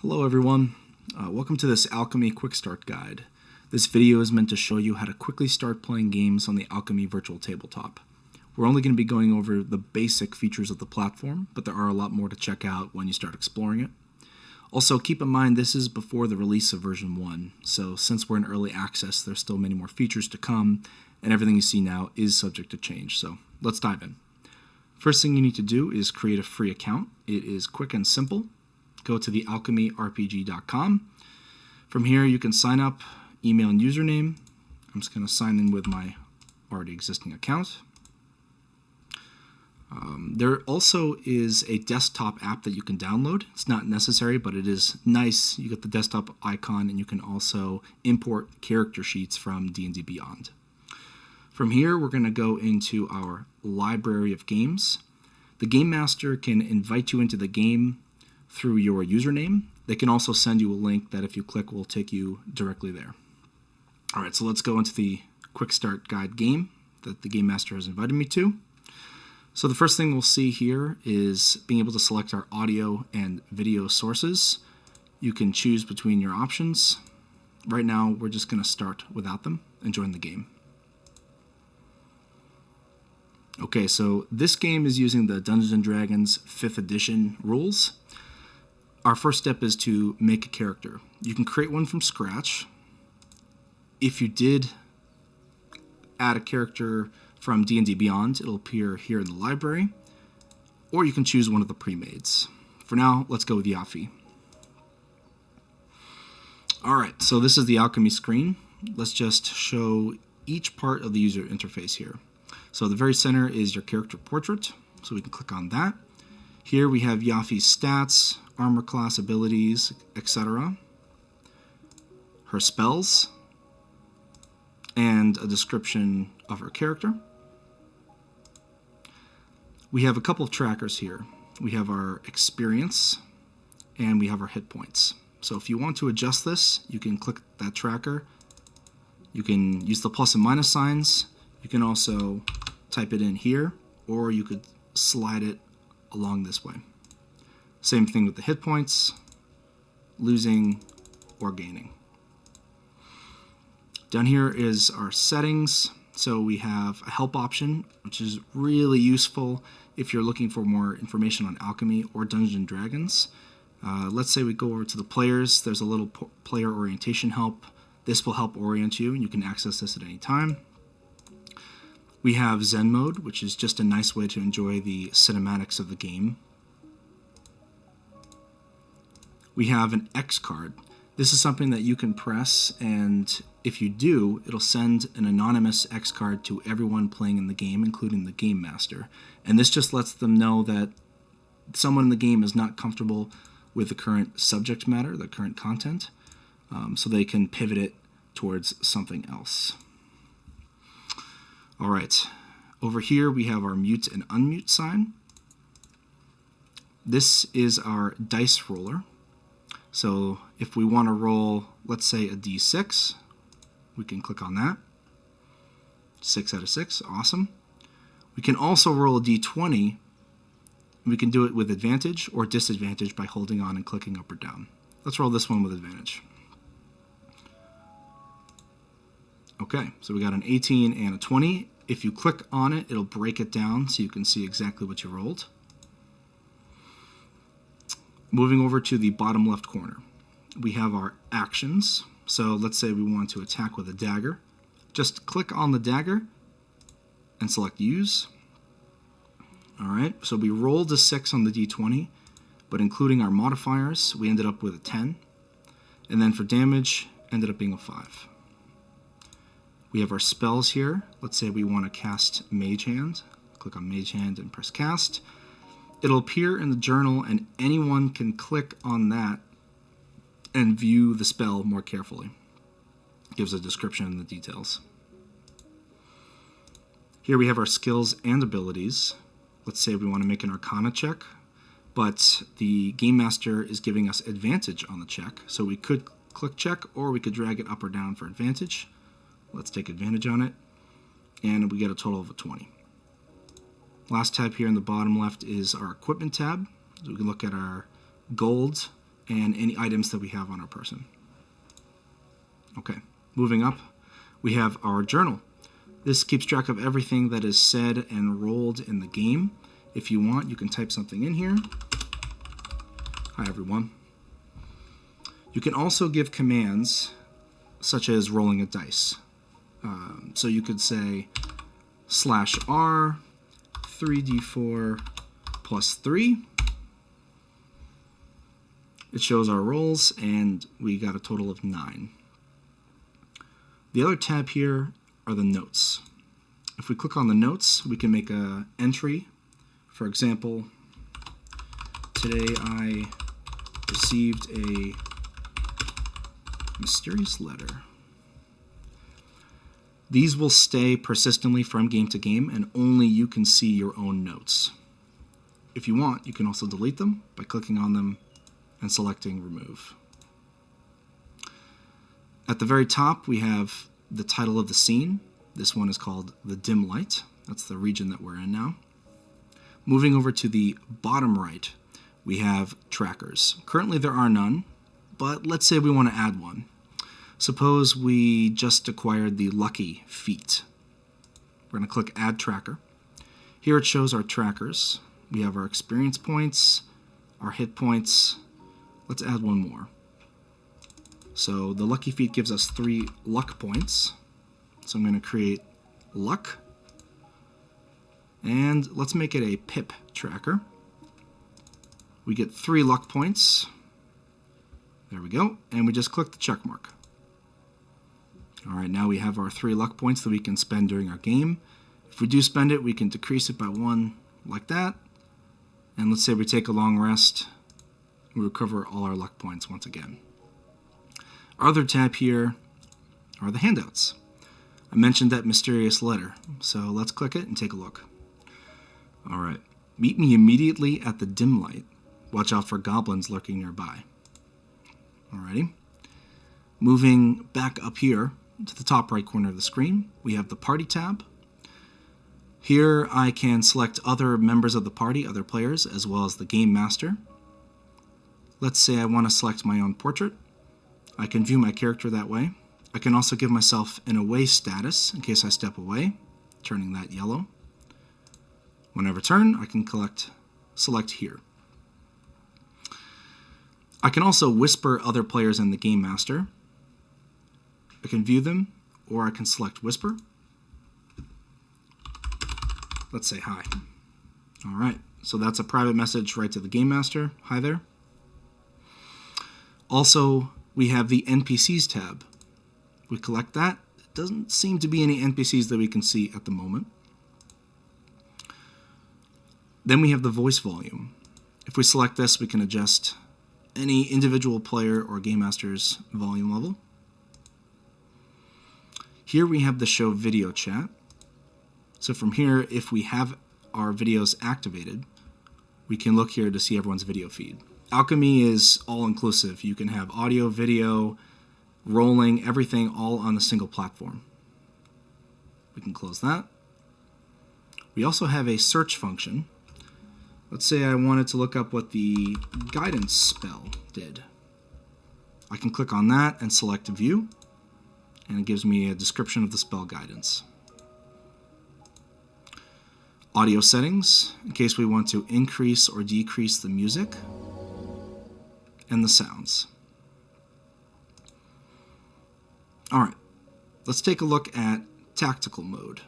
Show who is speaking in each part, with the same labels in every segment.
Speaker 1: Hello everyone, welcome to this Alchemy Quickstart guide. This video is meant to show you how to quickly start playing games on the Alchemy Virtual Tabletop. We're only going to be going over the basic features of the platform, but there are a lot more to check out when you start exploring it. Also, keep in mind this is before the release of version 1, so since we're in early access, there's still many more features to come, and everything you see now is subject to change, so let's dive in. First thing you need to do is create a free account. It is quick and simple. Go to the alchemyrpg.com. From here, you can sign up, email and username. I'm just going to sign in with my already existing account. There also is a desktop app that you can download. It's not necessary, but it is nice. You get the desktop icon, and you can also import character sheets from D&D Beyond. From here, we're going to go into our library of games. The Game Master can invite you into the game through your username. They can also send you a link that if you click will take you directly there. Alright, so let's go into the Quick Start Guide game that the Game Master has invited me to. So the first thing we'll see here is being able to select our audio and video sources. You can choose between your options. Right now we're just going to start without them and join the game. Okay, so this game is using the Dungeons & Dragons 5th edition rules. Our first step is to make a character. You can create one from scratch. If you did add a character from D&D Beyond, it'll appear here in the library, or you can choose one of the pre-mades. For now, let's go with Yafi. Alright, so this is the Alchemy screen. Let's just show each part of the user interface here. So the very center is your character portrait, so we can click on that. Here we have Yafi's stats, armor class, abilities, etc. Her spells, and a description of her character. We have a couple of trackers here. We have our experience, and we have our hit points. So if you want to adjust this, you can click that tracker. You can use the plus and minus signs. You can also type it in here, or you could slide it along this way. Same thing with the hit points, losing or gaining. Down here is our settings. So we have a help option, which is really useful if you're looking for more information on Alchemy or Dungeons & Dragons. Let's say we go over to the players. There's a little player orientation help. This will help orient you, and you can access this at any time. We have Zen mode, which is just a nice way to enjoy the cinematics of the game. We have an X card. This is something that you can press, and if you do, it'll send an anonymous X card to everyone playing in the game, including the Game Master. And this just lets them know that someone in the game is not comfortable with the current subject matter, the current content, so they can pivot it towards something else. Alright, over here we have our mute and unmute sign. This is our dice roller. So if we want to roll, let's say a d6, we can click on that. 6 out of 6, awesome. We can also roll a d20, and we can do it with advantage or disadvantage by holding on and clicking up or down. Let's roll this one with advantage. Okay, so we got an 18 and a 20. If you click on it, it'll break it down so you can see exactly what you rolled. Moving over to the bottom left corner, we have our actions. So let's say we want to attack with a dagger. Just click on the dagger and select use. Alright, so we rolled a 6 on the d20, but including our modifiers, we ended up with a 10. And then for damage, ended up being a 5. We have our spells here. Let's say we want to cast Mage Hand. Click on Mage Hand and press cast. It'll appear in the journal, and anyone can click on that and view the spell more carefully. It gives a description and the details. Here we have our skills and abilities. Let's say we want to make an Arcana check, but the Game Master is giving us advantage on the check. So we could click check, or we could drag it up or down for advantage. Let's take advantage on it, and we get a total of a 20. Last tab here in the bottom left is our equipment tab. So we can look at our gold and any items that we have on our person. Okay, moving up, we have our journal. This keeps track of everything that is said and rolled in the game. If you want, you can type something in here. Hi, everyone. You can also give commands, such as rolling a dice. So you could say /R 3d4 plus 3. It shows our rolls, and we got a total of 9. The other tab here are the notes. If we click on the notes, we can make an entry. For example, today I received a mysterious letter. These will stay persistently from game to game, and only you can see your own notes. If you want, you can also delete them by clicking on them and selecting Remove. At the very top, we have the title of the scene. This one is called The Dim Light. That's the region that we're in now. Moving over to the bottom right, we have trackers. Currently there are none, but let's say we want to add one. Suppose we just acquired the Lucky Feat. We're going to click Add Tracker. Here it shows our trackers. We have our experience points, our hit points. Let's add one more. So the Lucky Feat gives us 3 luck points. So I'm going to create luck. And let's make it a pip tracker. We get 3 luck points. There we go. And we just click the check mark. Alright, now we have our 3 luck points that we can spend during our game. If we do spend it, we can decrease it by 1 like that. And let's say we take a long rest. We recover all our luck points once again. Our other tab here are the handouts. I mentioned that mysterious letter, so let's click it and take a look. Alright, meet me immediately at the dim light. Watch out for goblins lurking nearby. Alrighty. Moving back up here to the top right corner of the screen, we have the Party tab. Here I can select other members of the party, other players, as well as the Game Master. Let's say I want to select my own portrait. I can view my character that way. I can also give myself an away status in case I step away, turning that yellow. When I return, I can select here. I can also whisper other players in the Game Master. I can view them, or I can select Whisper. Let's say hi. Alright, so that's a private message right to the Game Master. Hi there. Also, we have the NPCs tab. We collect that. It doesn't seem to be any NPCs that we can see at the moment. Then we have the voice volume. If we select this, we can adjust any individual player or Game Master's volume level. Here we have the show video chat. So from here, if we have our videos activated, we can look here to see everyone's video feed. Alchemy is all-inclusive. You can have audio, video, rolling, everything all on a single platform. We can close that. We also have a search function. Let's say I wanted to look up what the guidance spell did. I can click on that and select View, and it gives me a description of the spell guidance. Audio settings, in case we want to increase or decrease the music, and the sounds. Alright, let's take a look at tactical mode.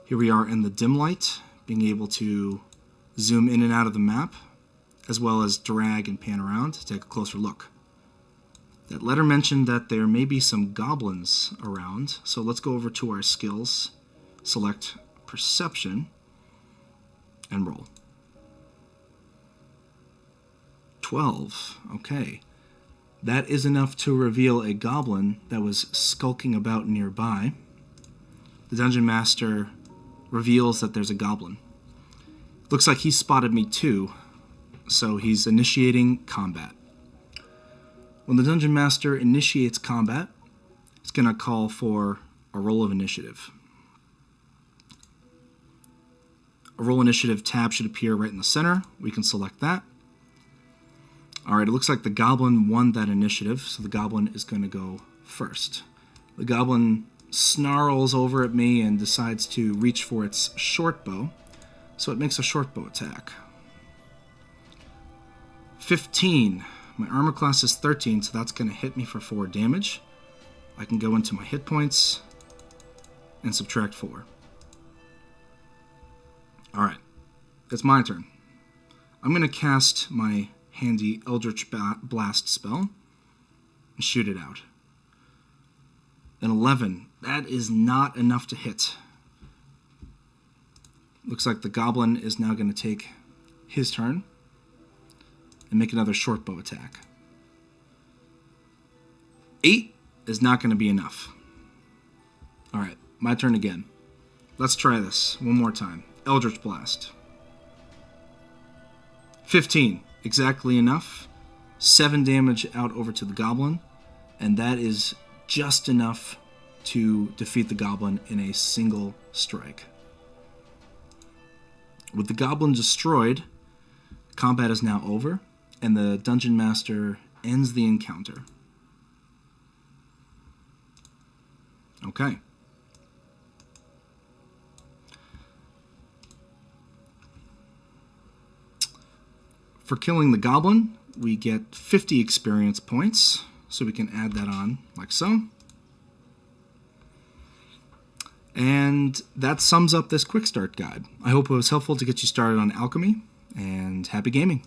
Speaker 1: Here we are in the dim light, being able to zoom in and out of the map, as well as drag and pan around to take a closer look. That letter mentioned that there may be some goblins around, so let's go over to our skills, select Perception, and roll. 12, okay. That is enough to reveal a goblin that was skulking about nearby. The Dungeon Master reveals that there's a goblin. Looks like he spotted me too, so he's initiating combat. When the Dungeon Master initiates combat, it's going to call for a roll of initiative. A roll initiative tab should appear right in the center. We can select that. Alright, it looks like the goblin won that initiative, so the goblin is going to go first. The goblin snarls over at me and decides to reach for its short bow, so it makes a short bow attack. 15. My armor class is 13, so that's going to hit me for 4 damage. I can go into my hit points and subtract 4. Alright, it's my turn. I'm going to cast my handy Eldritch Blast spell and shoot it out. An 11. That is not enough to hit. Looks like the goblin is now going to take his turn and make another short bow attack. 8 is not going to be enough. Alright, my turn again. Let's try this one more time. Eldritch Blast. 15. Exactly enough. 7 damage out over to the goblin, and that is just enough to defeat the goblin in a single strike. With the goblin destroyed, combat is now over, and the Dungeon Master ends the encounter. Okay. For killing the goblin, we get 50 experience points, so we can add that on like so. And that sums up this quick start guide. I hope it was helpful to get you started on alchemy, and happy gaming.